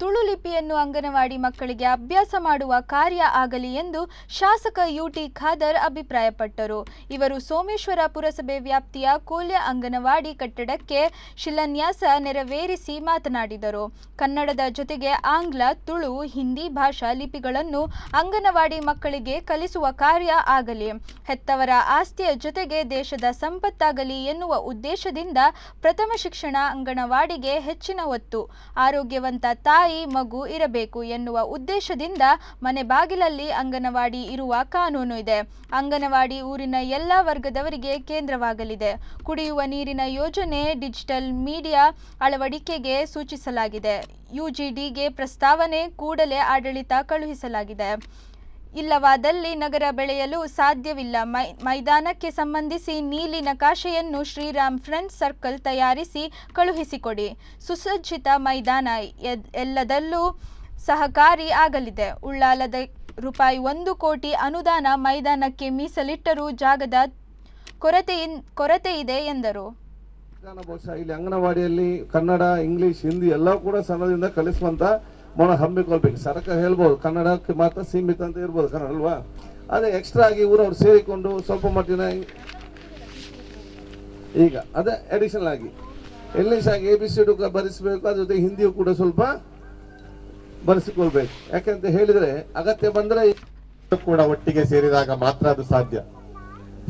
ತುಳು ಲಿಪಿಯನ್ನು ಅಂಗನವಾಡಿ ಮಕ್ಕಳಿಗೆ ಅಭ್ಯಾಸ ಮಾಡುವ ಕಾರ್ಯ ಆಗಲಿ ಎಂದು ಶಾಸಕ ಯುಟಿ ಖಾದರ್ ಅಭಿಪ್ರಾಯಪಟ್ಟರು. ಇವರು ಸೋಮೇಶ್ವರ ಪುರಸಭೆ ವ್ಯಾಪ್ತಿಯ ಕೋಲ್ಯ ಅಂಗನವಾಡಿ ಕಟ್ಟಡಕ್ಕೆ ಶಿಲಾನ್ಯಾಸ ನೆರವೇರಿಸಿ ಮಾತನಾಡಿದರು. ಕನ್ನಡದ ಜೊತೆಗೆ ಆಂಗ್ಲ, ತುಳು, ಹಿಂದಿ ಭಾಷಾ ಲಿಪಿಗಳನ್ನು ಅಂಗನವಾಡಿ ಮಕ್ಕಳಿಗೆ ಕಲಿಸುವ ಕಾರ್ಯ ಆಗಲಿ, ಹೆತ್ತವರ ಆಸ್ತಿಯ ಜೊತೆಗೆ ದೇಶದ ಸಂಪತ್ತಾಗಲಿ ಎನ್ನುವ ಉದ್ದೇಶದಿಂದ ಪ್ರಥಮ ಶಿಕ್ಷಣ ಅಂಗನವಾಡಿಗೆ ಹೆಚ್ಚಿನ ಒತ್ತು, ಆರೋಗ್ಯವಂತ ತಾಯಿ ಮಗು ಇರಬೇಕು ಎನ್ನುವ ಉದ್ದೇಶದಿಂದ ಮನೆ ಬಾಗಿಲಲ್ಲಿ ಅಂಗನವಾಡಿ ಇರುವ ಕಾನೂನು ಇದೆ. ಅಂಗನವಾಡಿ ಊರಿನ ಎಲ್ಲ ವರ್ಗದವರಿಗೆ ಕೇಂದ್ರವಾಗಲಿದೆ. ಕುಡಿಯುವ ನೀರಿನ ಯೋಜನೆ, ಡಿಜಿಟಲ್ ಮೀಡಿಯಾ ಅಳವಡಿಕೆಗೆ ಸೂಚಿಸಲಾಗಿದೆ. ಯುಜಿಡಿಗೆ ಪ್ರಸ್ತಾವನೆ ಕೂಡಲೇ ಆಡಳಿತ ಕಳುಹಿಸಲಾಗಿದೆ. ಇಲ್ಲವಾದಲ್ಲಿ ನಗರ ಬೆಳೆಯಲು ಸಾಧ್ಯವಿಲ್ಲ. ಮೈದಾನಕ್ಕೆ ಸಂಬಂಧಿಸಿ ನೀಲಿ ನಕಾಶೆಯನ್ನು ಶ್ರೀರಾಮ್ ಫ್ರೆಂಡ್ಸ್ ಸರ್ಕಲ್ ತಯಾರಿಸಿ ಕಳುಹಿಸಿಕೊಡಿ. ಸುಸಜ್ಜಿತ ಮೈದಾನ ಎಲ್ಲದಲ್ಲೂ ಸಹಕಾರಿ ಆಗಲಿದೆ. ಉಳ್ಳಾಲದ ₹1 ಕೋಟಿ ಅನುದಾನ ಮೈದಾನಕ್ಕೆ ಮೀಸಲಿಟ್ಟರೂ ಜಾಗದ ಕೊರತೆ ಇದೆ ಎಂದರು. ಬಹುಶಃ ಇಲ್ಲಿ ಅಂಗನವಾಡಿಯಲ್ಲಿ ಕನ್ನಡ, ಇಂಗ್ಲಿಷ್, ಹಿಂದಿ ಎಲ್ಲ ಕೂಡ ಸಣ್ಣದಿಂದ ಕಲಿಸುವಂತ ಮನ ಹಮ್ಮಿಕೊಳ್ಬೇಕು. ಸರ್ಕಾರ ಹೇಳ್ಬೋದು ಕನ್ನಡಕ್ಕೆ ಮಾತ್ರ ಸೀಮಿತ ಅಂತ ಇರ್ಬೋದು ಕನ್ನಡ ಅಲ್ವಾ, ಅದೇ ಎಕ್ಸ್ಟ್ರಾ ಆಗಿ ಊರವ್ರು ಸೇರಿಕೊಂಡು ಸ್ವಲ್ಪ ಮಟ್ಟಿನ ಈಗ ಅದೇ ಅಡಿಷನಲ್ ಆಗಿ ಇಂಗ್ಲಿಷ್ ಆಗಿ ABCD ಬರೆಸಬೇಕು, ಅದ್ರ ಜೊತೆ ಹಿಂದಿಯು ಕೂಡ ಸ್ವಲ್ಪ ಬರೆಸಿಕೊಳ್ಬೇಕು. ಯಾಕಂತ ಹೇಳಿದ್ರೆ ಅಗತ್ಯ ಬಂದ್ರೆ ಕೂಡ ಒಟ್ಟಿಗೆ ಸೇರಿದಾಗ ಮಾತ್ರ ಅದು ಸಾಧ್ಯ.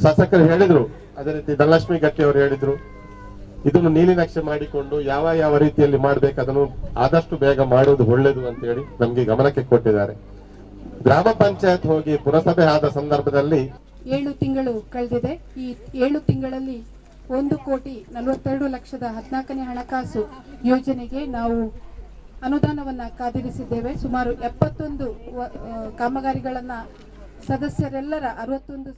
ಶಾಸಕರು ಹೇಳಿದ್ರು, ಅದೇ ರೀತಿ ಧನಲಕ್ಷ್ಮಿ ಗಟ್ಟಿ ಅವರು ಹೇಳಿದ್ರು, ಇದನ್ನು ನೀಲಿ ನಕ್ಷೆ ಮಾಡಿಕೊಂಡು ಯಾವ ರೀತಿಯಲ್ಲಿ ಮಾಡ್ಬೇಕು ಅದನ್ನು ಆದಷ್ಟು ಬೇಗ ಮಾಡುವುದು ಒಳ್ಳೆಯದು ಅಂತ ಹೇಳಿ ನಮ್ಗೆ ಗಮನಕ್ಕೆ ಕೊಟ್ಟಿದ್ದಾರೆ. ಗ್ರಾಮ ಪಂಚಾಯತ್ ಹೋಗಿ ಪುರಸಭೆ ಆದ ಸಂದರ್ಭದಲ್ಲಿ 7 ತಿಂಗಳು ಕಳೆದಿದೆ. ಈ 7 ತಿಂಗಳಲ್ಲಿ 1,42,14,00,000ನೇ ಹಣಕಾಸು ಯೋಜನೆಗೆ ನಾವು ಅನುದಾನವನ್ನ ಕಾದಿರಿಸಿದ್ದೇವೆ. ಸುಮಾರು 71 ಕಾಮಗಾರಿಗಳನ್ನ ಸದಸ್ಯರೆಲ್ಲರ 61